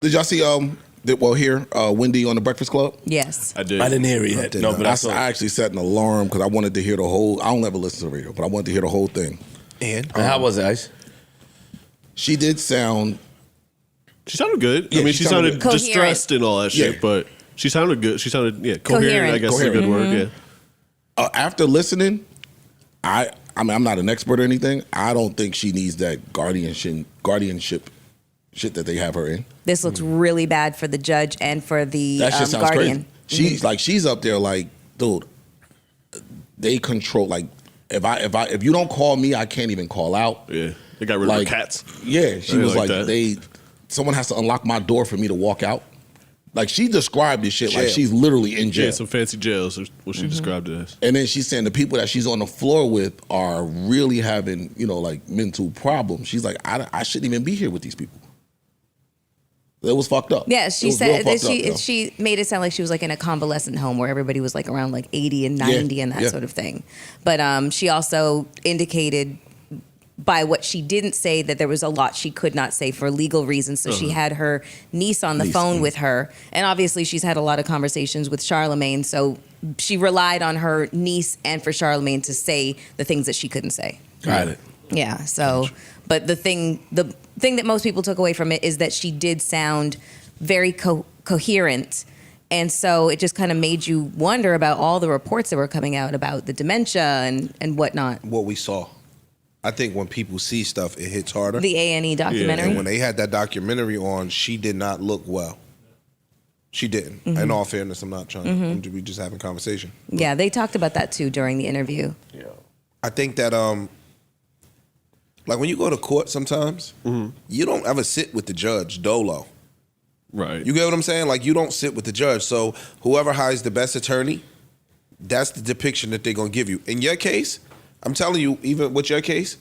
Did y'all see Wendy on the Breakfast Club? Yes. I did. I didn't hear it yet. No, but I actually set an alarm because I wanted to hear the whole. I don't ever listen to the radio, but I wanted to hear the whole thing. And how was it, Ice? She did sound. She sounded good. Yeah, I mean, she she sounded Coherent. distressed and all that shit, Yeah. but she sounded good. She sounded coherent. I guess is a good word. Yeah. After listening, I mean, I'm not an expert or anything. I don't think she needs that guardianship shit that they have her in. This looks really bad for the judge and for the That shit sounds guardian. crazy. She's up there like, dude, they control, like, if you don't call me, I can't even call out. Yeah. They got rid of her cats. Yeah, she was like that. someone has to unlock my door for me to walk out. Like, she described this shit like she's literally in jail. Yeah, some fancy jails is what she described it as. And then she's saying the people that she's on the floor with are really having, like mental problems. She's like, I shouldn't even be here with these people. It was fucked up. Yeah, she said that she she made it sound like she was like in a convalescent home where everybody was like around like 80 and 90 and that sort of thing. But she also indicated by what she didn't say that there was a lot she could not say for legal reasons. So she had her niece on the phone with her. And obviously she's had a lot of conversations with Charlemagne. So she relied on her niece and for Charlemagne to say the things that she couldn't say. Got it. Yeah. So, but the thing that most people took away from it is that she did sound very coherent. And so it just kind of made you wonder about all the reports that were coming out about the dementia and whatnot. What we saw. I think when people see stuff, it hits harder. The A&E documentary. And when they had that documentary on, she did not look well. She didn't. In all fairness, I'm not trying to be just having conversation. Yeah, they talked about that too during the interview. Yeah. I think that like when you go to court sometimes, you don't ever sit with the judge dolo. Right. You get what I'm saying? Like you don't sit with the judge. So whoever hires the best attorney, that's the depiction that they're going to give you. In your case, I'm telling you, even with your case,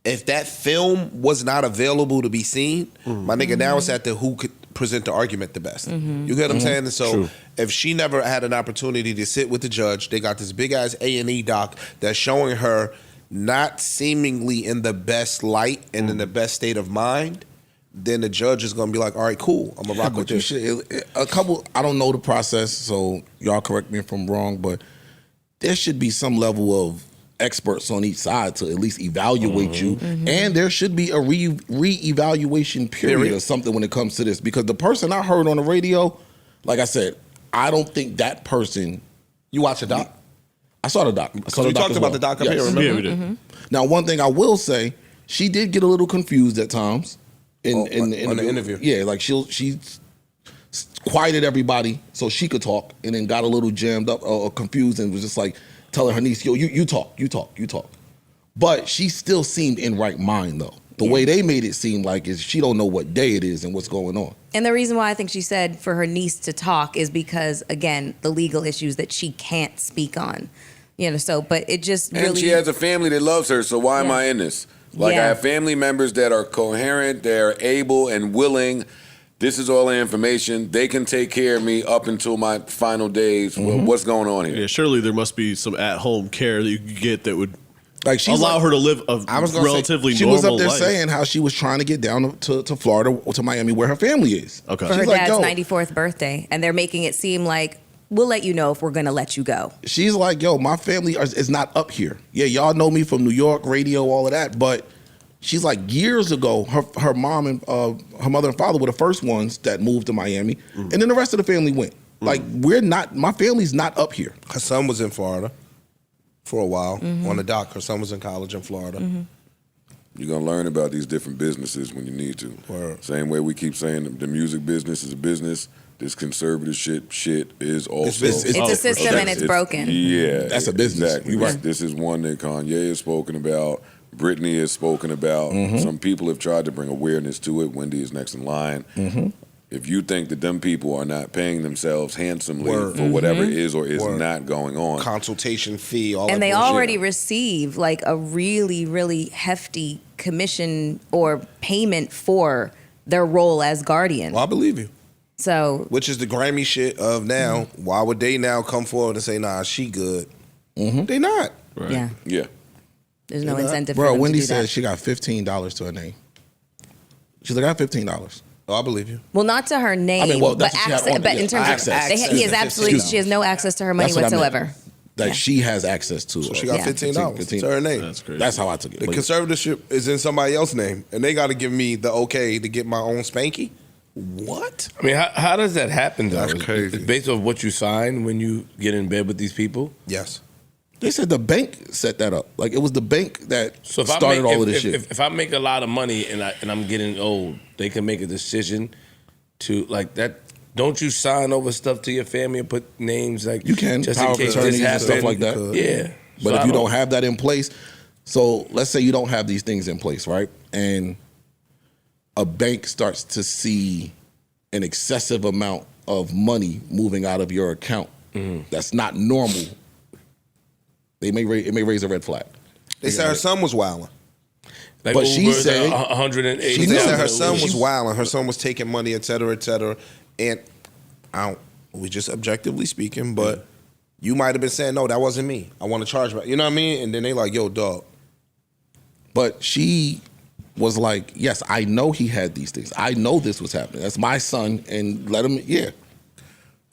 if that film was not available to be seen, my nigga, now it's at the who could present the argument the best. You get what I'm saying? And so if she never had an opportunity to sit with the judge, they got this big ass A&E doc that's showing her not seemingly in the best light and in the best state of mind, then the judge is going to be like, all right, cool, I'm going to rock with this. I don't know the process, so y'all correct me if I'm wrong, but there should be some level of experts on each side to at least evaluate you. And there should be a re-evaluation period or something when it comes to this. Because the person I heard on the radio, like I said, I don't think that person... You watch the doc? I saw the doc. We talked about the doc up here, remember? Yeah, we did. Now, one thing I will say, she did get a little confused at times. In the interview. Yeah, like she quieted everybody so she could talk, and then got a little jammed up or confused and was just like telling her niece, yo, you talk. But she still seemed in right mind though. The way they made it seem like is she don't know what day it is and what's going on. And the reason why I think she said for her niece to talk is because, again, the legal issues that she can't speak on. But it just really... And she has a family that loves her, so why am I in this? Like, I have family members that are coherent, they're able and willing. This is all the information. They can take care of me up until my final days. Well, what's going on here? Yeah, surely there must be some at-home care that you could get that would she's allow her to live a relatively she normal was up there life. saying how she was trying to get down to Florida or to Miami where her family is. Okay. For her She's like, dad's yo, 94th birthday. And they're making it seem like, we'll let you know if we're going to let you go. She's like, yo, my family is not up here. Yeah, y'all know me from New York, radio, all of that. But she's like, years ago, her mom and her mother and father were the first ones that moved to Miami. And then the rest of the family went. Like, my family's not up here. Her son was in Florida for a while on the dock. Her son was in college in Florida. You're going to learn about these different businesses when you need to. Word. Same way we keep saying the music business is a business. This conservatorship shit is also... It's a system and it's broken. Yeah. That's a business. Exactly. You're right. This is one that Kanye has spoken about. Brittany has spoken about. Some people have tried to bring awareness to it. Wendy is next in line. If you think that them people are not paying themselves handsomely for whatever is or is not going on. Consultation fee, all that And they bullshit. already receive like a really, really hefty commission or payment for their role as guardian. Well, I believe you. So, Which is the Grammy shit of now. Why would they now come forward and say, nah, she good? They not. Right. Yeah. there's no incentive for Bro, them Wendy to do said that. she got $15 to her name. She's like, I got $15. Oh, I believe you. Well, not to her name, I mean, well, but that's what she had access. on But it, in terms yeah. of, Access. he has absolutely, $15. she has no access to her money That's what I meant. whatsoever. Like she has access to. So she got Yeah. $15 to her name. That's crazy. That's how I took it. The But conservatorship is in somebody else's name, and they got to give me the okay to get my own spanky. What? I mean, how does that happen, though? That's crazy. It's based off what you sign when you get in bed with these people? Yes. they said the bank set that up. Like it was the bank that So if started all of this if, shit. if I make a lot of money and I'm getting old, they can make a decision to like that. Don't you sign over stuff to your family and put names like You can, just power in of case attorneys this and stuff happened? like that. Yeah, But So if I you don't have that in place, so let's say you don't have these things in place, right? And a bank starts to see an excessive amount of money moving out of your account that's not normal. It may raise a red flag. They said her son was wilding. like but she over said- 180. They No, said her no, son was she- wilding. Her son was taking money, et cetera, et cetera. And we just objectively speaking, but you might have been saying, no, that wasn't me. I want to charge back. You know what I mean? And then they like, yo, dog. But she was like, yes, I know he had these things. I know this was happening. That's my son, and let him, yeah.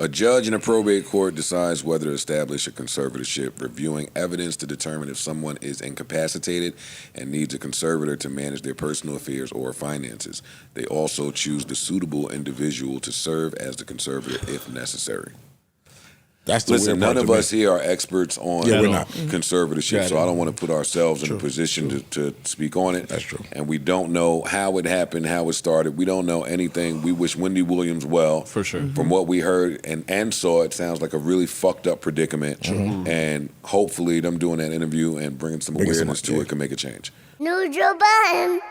A judge in a probate court decides whether to establish a conservatorship, reviewing evidence to determine if someone is incapacitated and needs a conservator to manage their personal affairs or finances. They also choose the suitable individual to serve as the conservator if necessary. That's the Listen, weird part none to of me. us here are experts on Yeah, we're not. conservatorship, so I don't want to put ourselves in a position to speak on it. That's true. And we don't know how it happened, how it started. We don't know anything. We wish Wendy Williams well. For sure. From what we heard and saw, it sounds like a really fucked up predicament. And hopefully them doing that interview and bringing some Bringing some awareness to yeah. it can make a change. New Joe Budden.